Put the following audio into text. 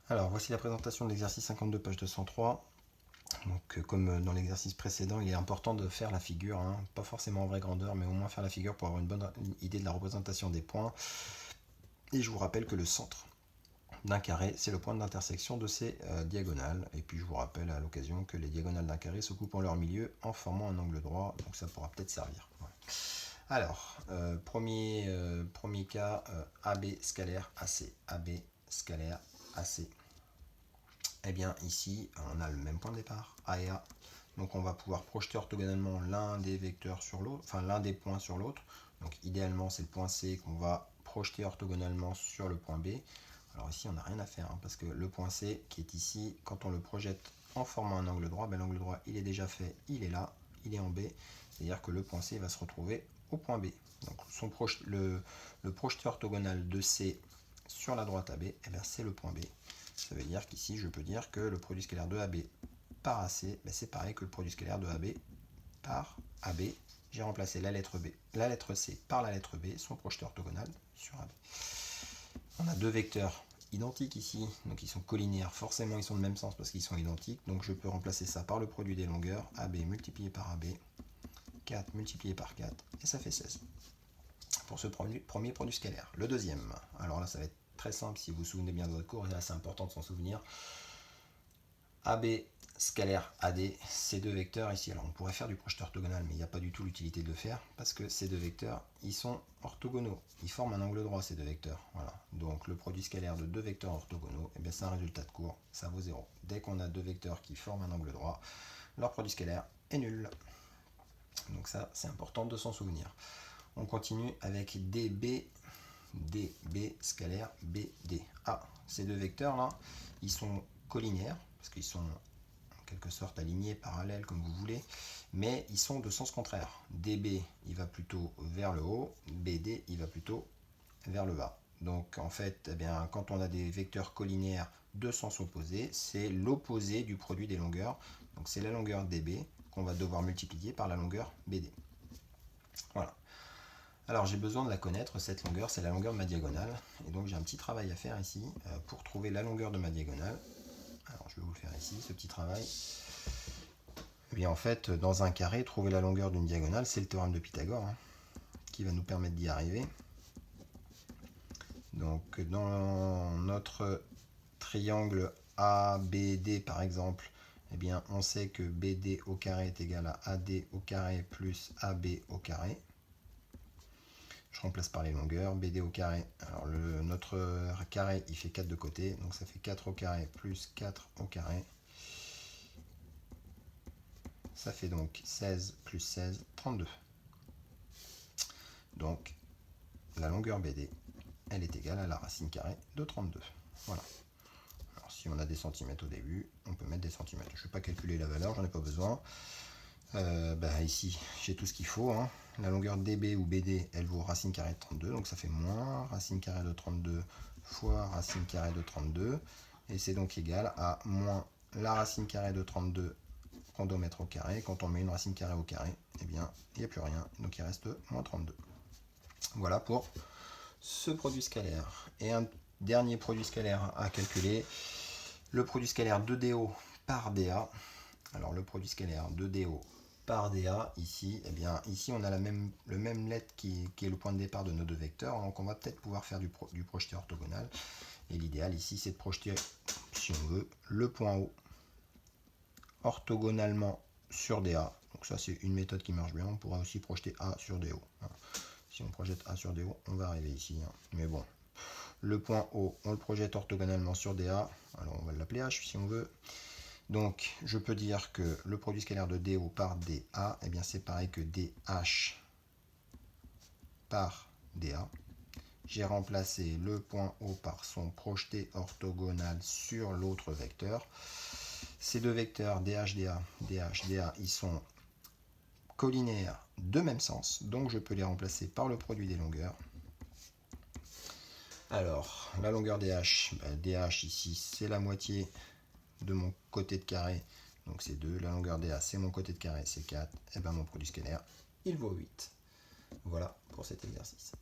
Alors, voici la présentation de l'exercice 52, page 203. Donc, comme dans l'exercice précédent, il est important de faire la figure, hein, pas forcément en vraie grandeur, mais au moins faire la figure pour avoir une bonne idée de la représentation des points. Et je vous rappelle que le centre d'un carré, c'est le point d'intersection de ses diagonales. Et puis, je vous rappelle à l'occasion que les diagonales d'un carré se coupent en leur milieu en formant un angle droit, donc ça pourra peut-être servir. Voilà. Alors, premier cas, AB scalaire AC. AB scalaire AC. Eh bien ici, on a le même point de départ, A et A. Donc on va pouvoir projeter orthogonalement l'un des vecteurs sur l'autre, enfin l'un des points sur l'autre. Donc idéalement c'est le point C qu'on va projeter orthogonalement sur le point B. Alors ici on n'a rien à faire, hein, parce que le point C qui est ici, quand on le projette en formant un angle droit, ben, l'angle droit il est déjà fait, il est là, il est en B. C'est-à-dire que le point C va se retrouver au point B. Donc le projeteur orthogonal de C sur la droite AB, eh bien, c'est le point B. Ça veut dire qu'ici, je peux dire que le produit scalaire de AB par AC, ben c'est pareil que le produit scalaire de AB par AB. J'ai remplacé la lettre C par la lettre B, son projeteur orthogonal sur AB. On a deux vecteurs identiques ici, donc ils sont collinéaires, forcément ils sont de même sens parce qu'ils sont identiques, donc je peux remplacer ça par le produit des longueurs, AB multiplié par AB, 4 multiplié par 4, et ça fait 16. Pour ce premier produit scalaire. Le deuxième, alors là ça va être très simple si vous vous souvenez bien de votre cours, et là c'est important de s'en souvenir. AB scalaire AD, ces deux vecteurs ici, alors on pourrait faire du projeteur orthogonal, mais il n'y a pas du tout l'utilité de le faire, parce que ces deux vecteurs, ils sont orthogonaux, ils forment un angle droit ces deux vecteurs, voilà. Donc le produit scalaire de deux vecteurs orthogonaux, et bien c'est un résultat de cours, ça vaut 0. Dès qu'on a deux vecteurs qui forment un angle droit, leur produit scalaire est nul. Donc ça, c'est important de s'en souvenir. On continue avec DB scalaire BD. Ah, ces deux vecteurs-là, ils sont collinéaires, parce qu'ils sont en quelque sorte alignés, parallèles, comme vous voulez, mais ils sont de sens contraire. DB, il va plutôt vers le haut, BD, il va plutôt vers le bas. Donc en fait, eh bien, quand on a des vecteurs collinéaires de sens opposé, c'est l'opposé du produit des longueurs. Donc c'est la longueur DB qu'on va devoir multiplier par la longueur BD. Voilà. Alors j'ai besoin de la connaître, cette longueur, c'est la longueur de ma diagonale. Et donc j'ai un petit travail à faire ici pour trouver la longueur de ma diagonale. Alors je vais vous le faire ici, ce petit travail. Et bien en fait, dans un carré, trouver la longueur d'une diagonale, c'est le théorème de Pythagore, hein, qui va nous permettre d'y arriver. Donc dans notre triangle ABD par exemple, eh bien on sait que BD au carré est égal à AD au carré plus AB au carré. Je remplace par les longueurs, BD au carré. Alors notre carré, il fait 4 de côté, donc ça fait 4 au carré plus 4 au carré. Ça fait donc 16 plus 16, 32. Donc la longueur BD, elle est égale à la racine carrée de 32. Voilà. Alors si on a des centimètres au début, on peut mettre des centimètres. Je ne vais pas calculer la valeur, j'en ai pas besoin. Ici, j'ai tout ce qu'il faut, hein. La longueur DB ou BD, elle vaut racine carrée de 32, donc ça fait moins racine carrée de 32 fois racine carrée de 32, et c'est donc égal à moins la racine carrée de 32 qu'on doit mettre au carré. Quand on met une racine carrée au carré, eh bien, il n'y a plus rien, donc il reste moins 32. Voilà pour ce produit scalaire. Et un dernier produit scalaire à calculer, le produit scalaire de DO par DA. Alors le produit scalaire de DO par DA, ici, eh bien, ici on a le même lettre qui est le point de départ de nos deux vecteurs, donc on va peut-être pouvoir faire du projeté orthogonal. Et l'idéal ici, c'est de projeter, si on veut, le point O orthogonalement sur DA. Donc ça, c'est une méthode qui marche bien. On pourra aussi projeter A sur DO. Si on projette A sur DO, on va arriver ici. Mais bon, le point O, on le projette orthogonalement sur DA. Alors on va l'appeler H si on veut. Donc, je peux dire que le produit scalaire de DO par DA, eh bien c'est pareil que DH par DA. J'ai remplacé le point O par son projeté orthogonal sur l'autre vecteur. Ces deux vecteurs, DH, DA, ils sont collinéaires de même sens, donc je peux les remplacer par le produit des longueurs. Alors, la longueur DH, DH ici, c'est la moitié de mon côté de carré, donc c'est 2. La longueur DA, c'est mon côté de carré, c'est 4. Et bien mon produit scalaire, il vaut 8. Voilà pour cet exercice.